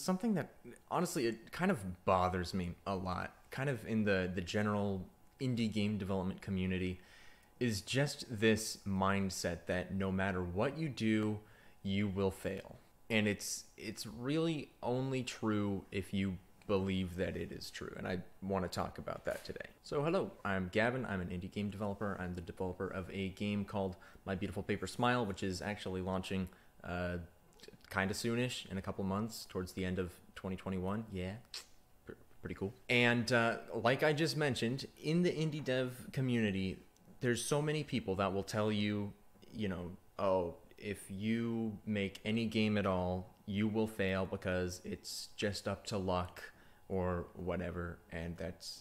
something that honestly it kind of bothers me a lot, kind of in the general indie game development community, is just this mindset that no matter what you do, you will fail. And it's really only true if you believe that it is true. And I want to talk about that today. So hello, I'm Gavin. I'm an indie game developer. I'm the developer of a game called My Beautiful Paper Smile, which is actually launching kind of soonish, in a couple months, towards the end of 2021. Yeah, pretty cool. And like I just mentioned, in the indie dev community, there's so many people that will tell you, you know, oh, if you make any game at all, you will fail because it's just up to luck or whatever, and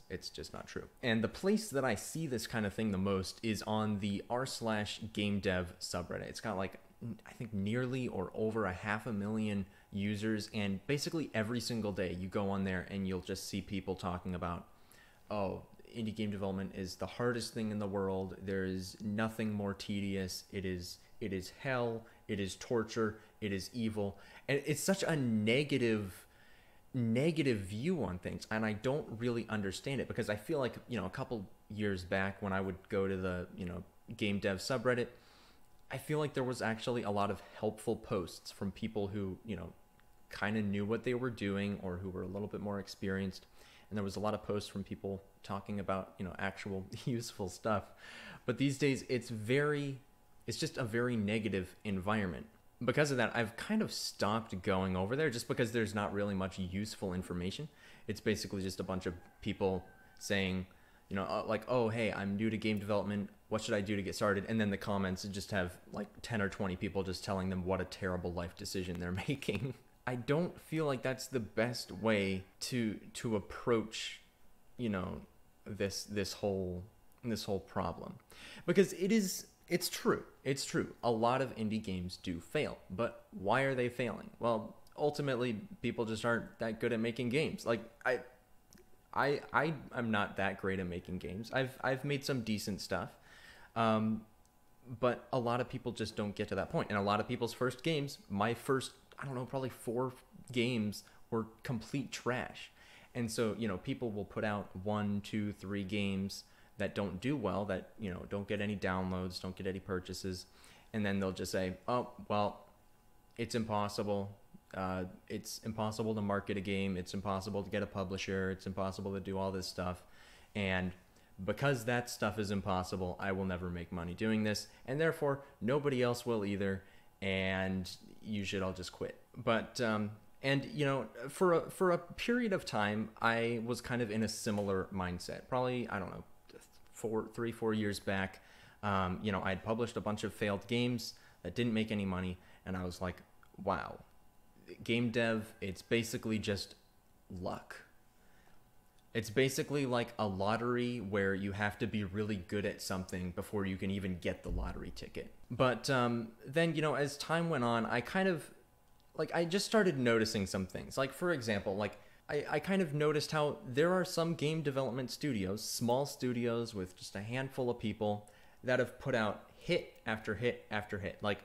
it's just not true. And the place that I see this kind of thing the most is on the r/gamedev subreddit. It's got like, I think, nearly or over 500,000 users, and basically every single day you go on there and you'll just see people talking about, oh, indie game development is the hardest thing in the world. There is nothing more tedious. It is hell. It is torture. It is evil. And it's such a negative view on things, and I don't really understand it, because I feel like, you know, a couple years back when I would go to the, you know, game dev subreddit, I feel like there was actually a lot of helpful posts from people who, you know, kind of knew what they were doing or who were a little bit more experienced. And there was a lot of posts from people talking about, you know, actual useful stuff. But these days it's just a very negative environment. Because of that, I've kind of stopped going over there, just because there's not really much useful information. It's basically just a bunch of people saying, you know, like, oh, hey, I'm new to game development. What should I do to get started? And then the comments just have like 10 or 20 people just telling them what a terrible life decision they're making. I don't feel like that's the best way to approach, you know, this whole problem, because it's true. It's true. A lot of indie games do fail, but why are they failing? Well, ultimately, people just aren't that good at making games. Like I'm not that great at making games. I've made some decent stuff, but a lot of people just don't get to that point. And a lot of people's first games, my first, I don't know, probably 4 games were complete trash. And so, you know, people will put out 1, 2, 3 games that don't do well, that, you know, don't get any downloads, don't get any purchases, and then they'll just say, oh, well, it's impossible. It's impossible to market a game. It's impossible to get a publisher. It's impossible to do all this stuff. And because that stuff is impossible, I will never make money doing this, and therefore nobody else will either, and you should all just quit. But and, you know, for a period of time, I was kind of in a similar mindset. Probably, I don't know, 3-4 years back. You know, I'd published a bunch of failed games that didn't make any money, and I was like, wow, game dev, it's basically just luck. It's basically like a lottery where you have to be really good at something before you can even get the lottery ticket. But then, you know, as time went on, I kind of, like, I just started noticing some things. Like, for example, like, I kind of noticed how there are some game development studios, small studios with just a handful of people, that have put out hit after hit after hit. Like,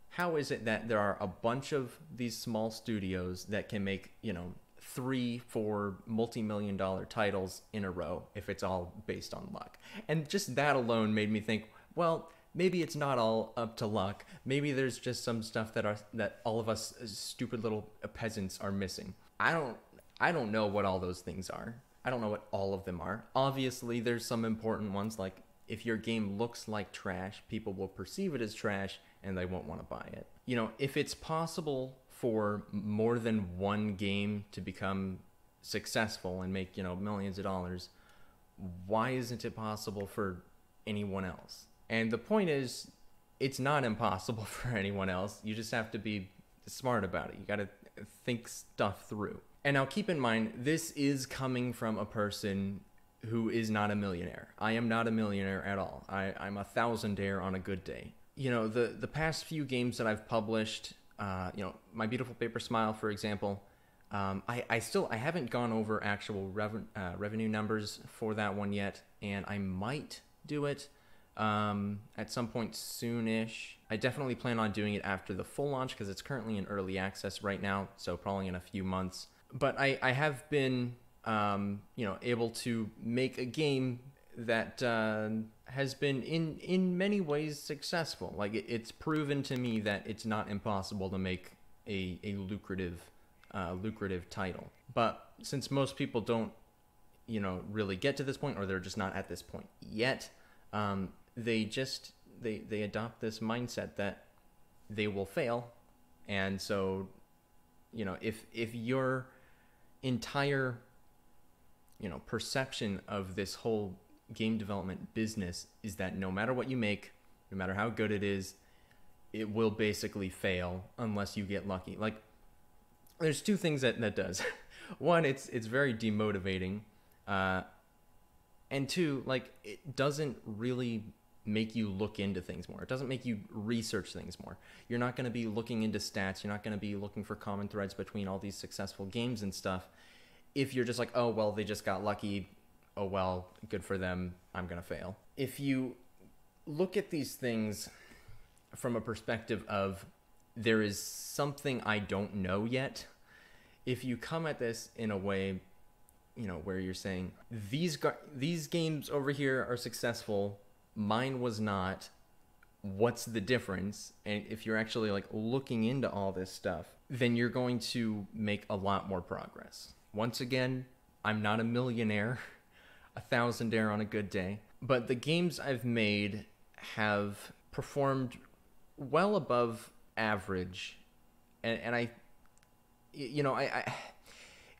how is it that there are a bunch of these small studios that can make, you know, 3-4 multi-million-dollar titles in a row if it's all based on luck? And just that alone made me think, well, maybe it's not all up to luck. Maybe there's just some stuff that all of us stupid little peasants are missing. I don't know what all those things are. I don't know what all of them are. Obviously, there's some important ones, like if your game looks like trash, people will perceive it as trash and they won't want to buy it. You know, if it's possible for more than one game to become successful and make, you know, millions of dollars, why isn't it possible for anyone else? And the point is, it's not impossible for anyone else. You just have to be smart about it. You got to think stuff through. And now keep in mind, this is coming from a person who is not a millionaire. I am not a millionaire at all. I'm a thousandaire on a good day. You know, the past few games that I've published, you know, My Beautiful Paper Smile, for example, I haven't gone over actual revenue numbers for that one yet, and I might do it. at some point soonish. I definitely plan on doing it after the full launch because it's currently in early access right now, so probably in a few months. But I have been, able to make a game that has been in many ways successful. Like it's proven to me that it's not impossible to make a lucrative title. But since most people don't, really get to this point, or they're just not at this point yet, they adopt this mindset that they will fail. And so, if your entire, perception of this whole game development business is that no matter what you make, no matter how good it is, it will basically fail unless you get lucky. Like, there's two things that does. One, it's very demotivating. And two, like, it doesn't really make you look into things more. It doesn't make you research things more. You're not going to be looking into stats. You're not going to be looking for common threads between all these successful games and stuff. If you're just like, oh, well, they just got lucky. Oh, well, good for them. I'm going to fail. If you look at these things from a perspective of there is something I don't know yet, if you come at this in a way, where you're saying these games over here are successful, mine was not, what's the difference? And if you're actually like looking into all this stuff, then you're going to make a lot more progress. Once again, I'm not a millionaire, a thousandaire on a good day, but the games I've made have performed well above average. And I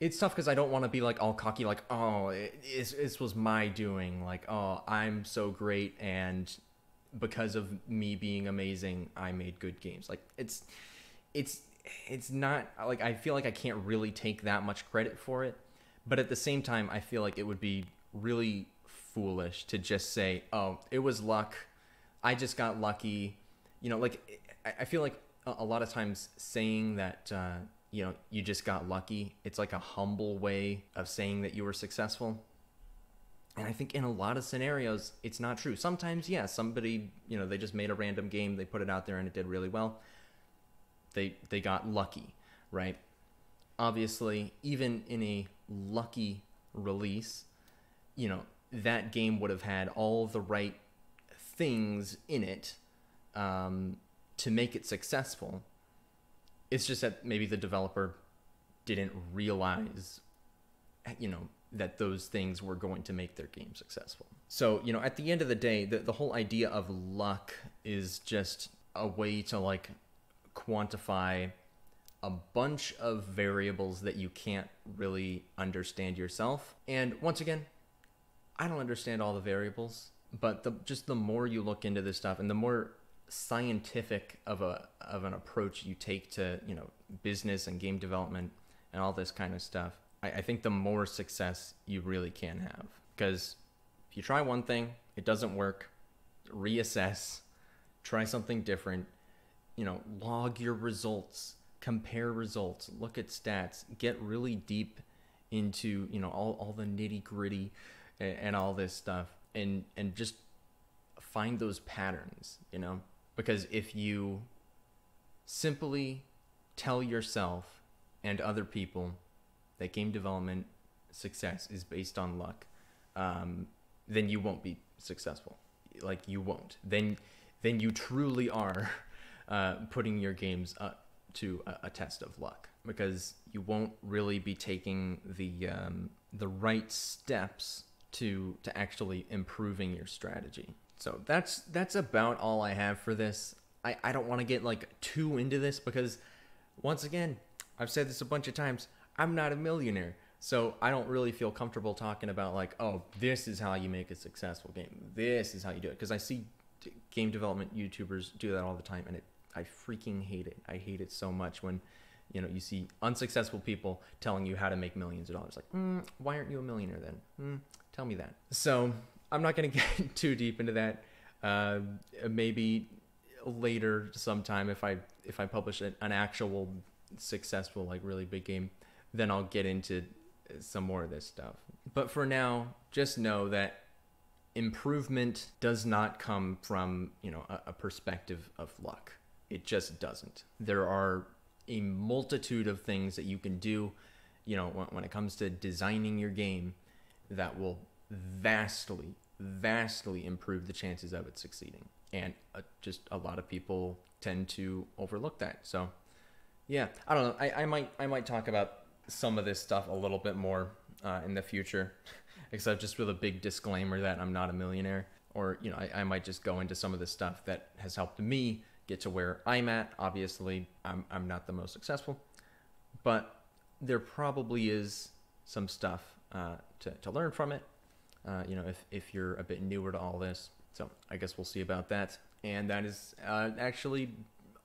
it's tough because I don't want to be like all cocky, like, oh, this was my doing, like, oh, I'm so great, and because of me being amazing, I made good games. Like, it's not like, I feel like I can't really take that much credit for it, but at the same time, I feel like it would be really foolish to just say, oh, it was luck, I just got lucky. Like, I feel like a lot of times saying that you just got lucky, it's like a humble way of saying that you were successful. And I think in a lot of scenarios, it's not true. Sometimes, yeah, somebody, they just made a random game, they put it out there and it did really well. They got lucky, right? Obviously, even in a lucky release, that game would have had all the right things in it to make it successful. It's just that maybe the developer didn't realize, that those things were going to make their game successful. So, at the end of the day, the whole idea of luck is just a way to, like, quantify a bunch of variables that you can't really understand yourself. And once again, I don't understand all the variables, but just the more you look into this stuff and the more scientific of an approach you take to business and game development and all this kind of stuff, I think the more success you really can have. Because if you try one thing, it doesn't work, reassess, try something different, log your results, compare results, look at stats, get really deep into all the nitty gritty and all this stuff, and just find those patterns, because if you simply tell yourself and other people that game development success is based on luck, then you won't be successful. Like, you won't. Then you truly are putting your games up to a test of luck, because you won't really be taking the right steps to actually improving your strategy. So that's about all I have for this. I don't want to get like too into this because, once again, I've said this a bunch of times, I'm not a millionaire. So I don't really feel comfortable talking about like, oh, this is how you make a successful game. This is how you do it. Because I see game development YouTubers do that all the time, and I freaking hate it. I hate it so much when, you see unsuccessful people telling you how to make millions of dollars. Like, why aren't you a millionaire then? Tell me that. So I'm not going to get too deep into that. Maybe later sometime if I publish an actual successful, like, really big game, then I'll get into some more of this stuff. But for now, just know that improvement does not come from, you know, a perspective of luck. It just doesn't. There are a multitude of things that you can do, you know, when it comes to designing your game that will vastly, vastly improve the chances of it succeeding. And just a lot of people tend to overlook that. So yeah, I don't know. I might talk about some of this stuff a little bit more in the future, except just with a big disclaimer that I'm not a millionaire. Or, you know, I might just go into some of the stuff that has helped me get to where I'm at. Obviously, I'm not the most successful, but there probably is some stuff to learn from it, you know, if you're a bit newer to all this. So I guess we'll see about that. And that is actually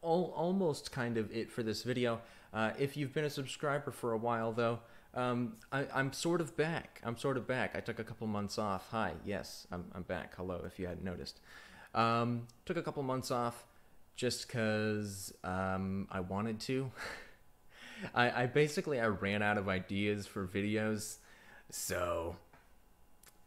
almost kind of it for this video. If you've been a subscriber for a while, though, I'm sort of back. I took a couple months off. Hi, yes, I'm back. Hello, if you hadn't noticed. Took a couple months off just because I wanted to. I basically ran out of ideas for videos, so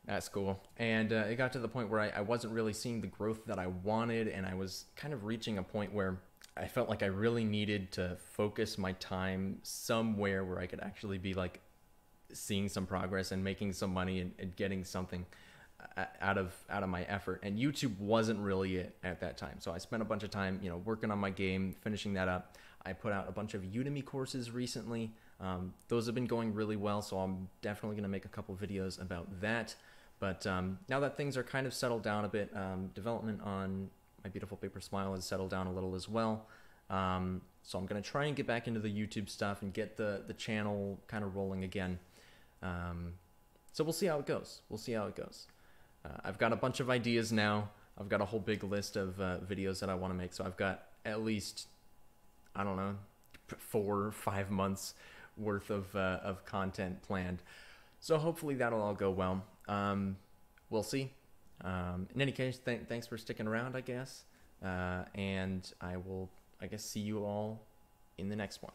that's cool. And it got to the point where I wasn't really seeing the growth that I wanted, and I was kind of reaching a point where I felt like I really needed to focus my time somewhere where I could actually be like seeing some progress and making some money and getting something out of my effort. And YouTube wasn't really it at that time. So I spent a bunch of time, you know, working on my game, finishing that up. I put out a bunch of Udemy courses recently. Those have been going really well, so I'm definitely going to make a couple videos about that. But now that things are kind of settled down a bit, development on My Beautiful Paper Smile has settled down a little as well. So I'm going to try and get back into the YouTube stuff and get the channel kind of rolling again. So we'll see how it goes. I've got a bunch of ideas now. I've got a whole big list of videos that I want to make. So I've got at least, I don't know, 4 or 5 months worth of content planned. So hopefully that'll all go well. We'll see. In any case, thanks for sticking around, I guess. And I will, I guess, see you all in the next one.